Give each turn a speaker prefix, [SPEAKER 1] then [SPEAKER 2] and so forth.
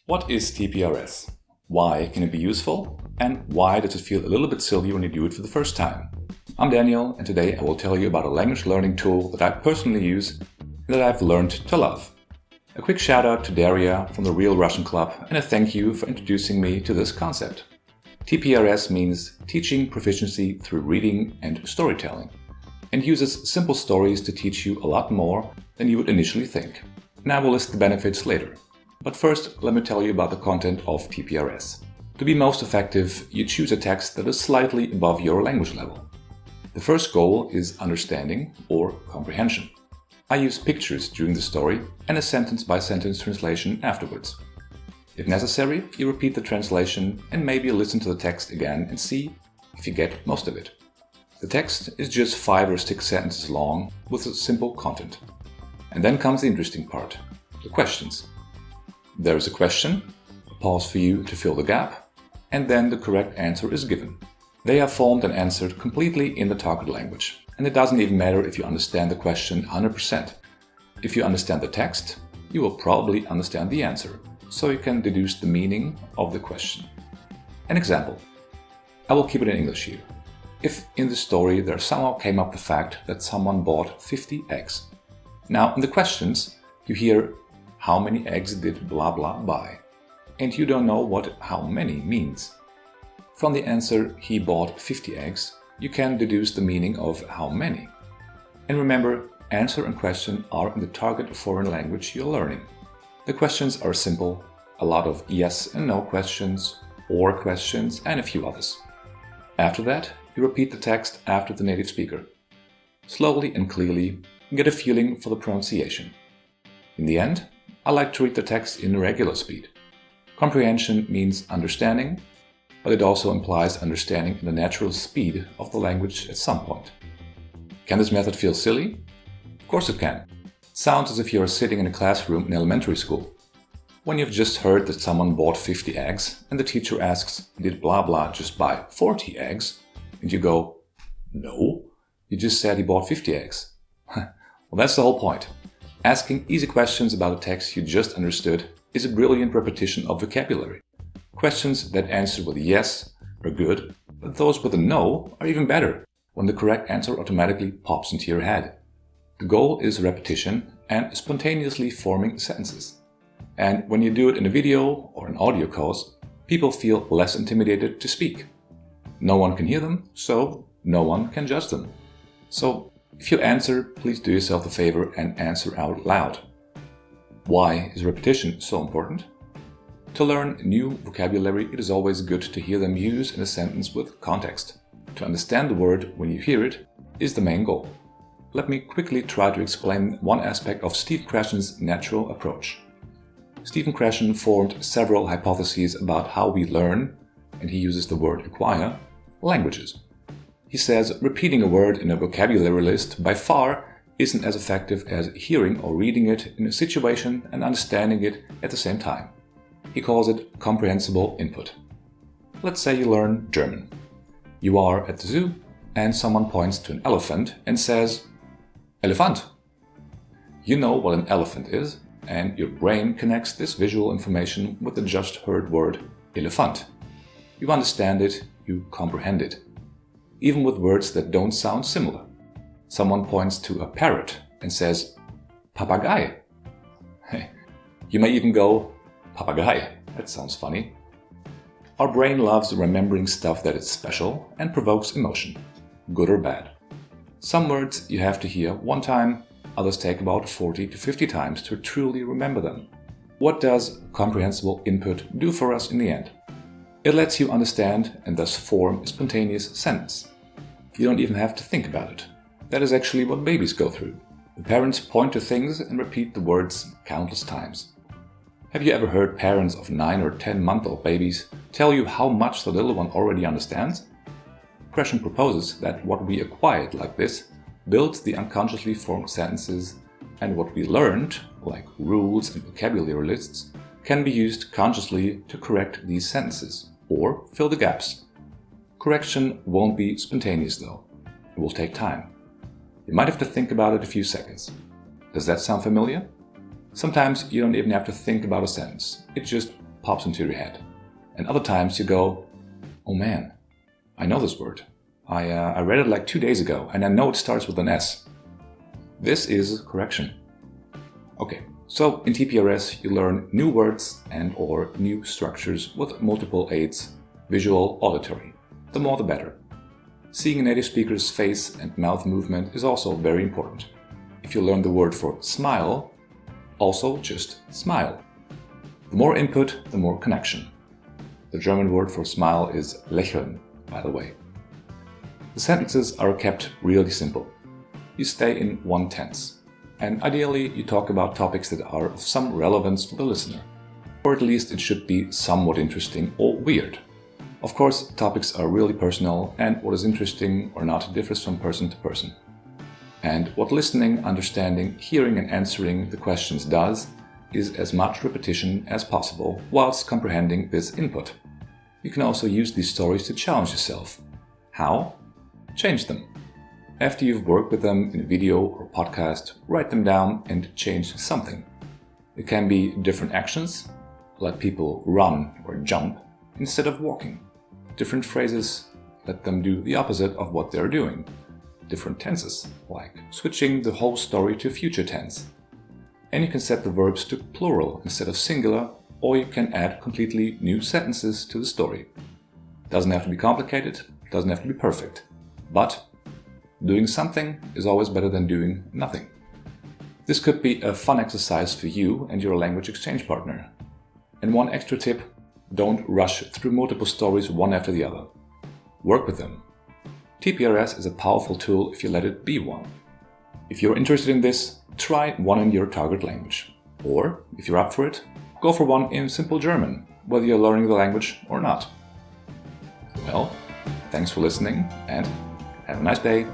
[SPEAKER 1] What is TPRS? Why can it be useful? And why does it feel a little bit silly when you do it for the first time? I'm Daniel, and today I will tell you about a language learning tool that I personally use and that I've learned to love. A quick shout out to Daria from the Real Russian Club and a thank you for introducing me to this concept. TPRS means Teaching Proficiency Through Reading and Storytelling, and uses simple stories to teach you a lot more than you would initially think. And I will list the benefits later. But first, let me tell you about the content of TPRS. To be most effective, you choose a text that is slightly above your language level. The first goal is understanding or comprehension. I use pictures during the story and a sentence-by-sentence translation afterwards. If necessary, you repeat the translation and maybe listen to the text again and see if you get most of it. The text is just 5 or 6 sentences long with a simple content. And then comes the interesting part, the questions. There is a question, a pause for you to fill the gap, and then the correct answer is given. They are formed and answered completely in the target language, and it doesn't even matter if you understand the question 100%. If you understand the text, you will probably understand the answer, so you can deduce the meaning of the question. An example. I will keep it in English here. If in the story there somehow came up the fact that someone bought 50 eggs. Now in the questions you hear how many eggs did blah blah buy, and you don't know what how many means. From the answer he bought 50 eggs, you can deduce the meaning of how many. And remember, answer and question are in the target foreign language you're learning. The questions are simple, a lot of yes and no questions, or questions, and a few others. After that, you repeat the text after the native speaker. Slowly and clearly, get a feeling for the pronunciation. In the end, I like to read the text in regular speed. Comprehension means understanding, but it also implies understanding in the natural speed of the language at some point. Can this method feel silly? Of course it can. It sounds as if you are sitting in a classroom in elementary school. When you've just heard that someone bought 50 eggs and the teacher asks, did blah blah just buy 40 eggs? And you go, no, you just said he bought 50 eggs. Well, that's the whole point. Asking easy questions about a text you just understood is a brilliant repetition of vocabulary. Questions that answer with a yes are good, but those with a no are even better, when the correct answer automatically pops into your head. The goal is repetition and spontaneously forming sentences. And when you do it in a video or an audio course, people feel less intimidated to speak. No one can hear them, so no one can judge them. So if you answer, please do yourself a favor and answer out loud. Why is repetition so important? To learn new vocabulary, it is always good to hear them used in a sentence with context. To understand the word when you hear it is the main goal. Let me quickly try to explain one aspect of Steve Krashens' natural approach. Stephen Krashen formed several hypotheses about how we learn, and he uses the word acquire, languages. He says repeating a word in a vocabulary list by far isn't as effective as hearing or reading it in a situation and understanding it at the same time. He calls it comprehensible input. Let's say you learn German. You are at the zoo and someone points to an elephant and says, Elefant. You know what an elephant is, and your brain connects this visual information with the just heard word elephant. You understand it, you comprehend it. Even with words that don't sound similar. Someone points to a parrot and says, Papagei. You may even go, Papagei, that sounds funny. Our brain loves remembering stuff that is special and provokes emotion, good or bad. Some words you have to hear one time, others take about 40 to 50 times to truly remember them. What does comprehensible input do for us in the end? It lets you understand and thus form a spontaneous sentence. You don't even have to think about it. That is actually what babies go through. The parents point to things and repeat the words countless times. Have you ever heard parents of 9 or 10-month-old babies tell you how much the little one already understands? Krashen proposes that what we acquired like this builds the unconsciously formed sentences, and what we learned, like rules and vocabulary lists, can be used consciously to correct these sentences or fill the gaps. Correction won't be spontaneous though. It will take time. You might have to think about it a few seconds. Does that sound familiar? Sometimes you don't even have to think about a sentence. It just pops into your head. And other times you go, oh man, I know this word. I read it like 2 days ago and I know it starts with an S. This is correction. Okay, so in TPRS you learn new words and or new structures with multiple aids, visual, auditory. The more the better. Seeing a native speaker's face and mouth movement is also very important. If you learn the word for smile, also just smile. The more input, the more connection. The German word for smile is lächeln, by the way. The sentences are kept really simple. You stay in one tense. And ideally, you talk about topics that are of some relevance for the listener. Or at least it should be somewhat interesting or weird. Of course, topics are really personal, and what is interesting or not differs from person to person. And what listening, understanding, hearing and answering the questions does is as much repetition as possible whilst comprehending this input. You can also use these stories to challenge yourself. How? Change them. After you've worked with them in a video or podcast, write them down and change something. It can be different actions, let people run or jump instead of walking. Different phrases, let them do the opposite of what they're doing. Different tenses, like switching the whole story to future tense. And you can set the verbs to plural instead of singular, or you can add completely new sentences to the story. Doesn't have to be complicated, doesn't have to be perfect. But doing something is always better than doing nothing. This could be a fun exercise for you and your language exchange partner. And one extra tip, don't rush through multiple stories one after the other. Work with them. TPRS is a powerful tool if you let it be one. If you're interested in this, try one in your target language. Or, if you're up for it, go for one in simple German, whether you're learning the language or not. Well, thanks for listening and have a nice day.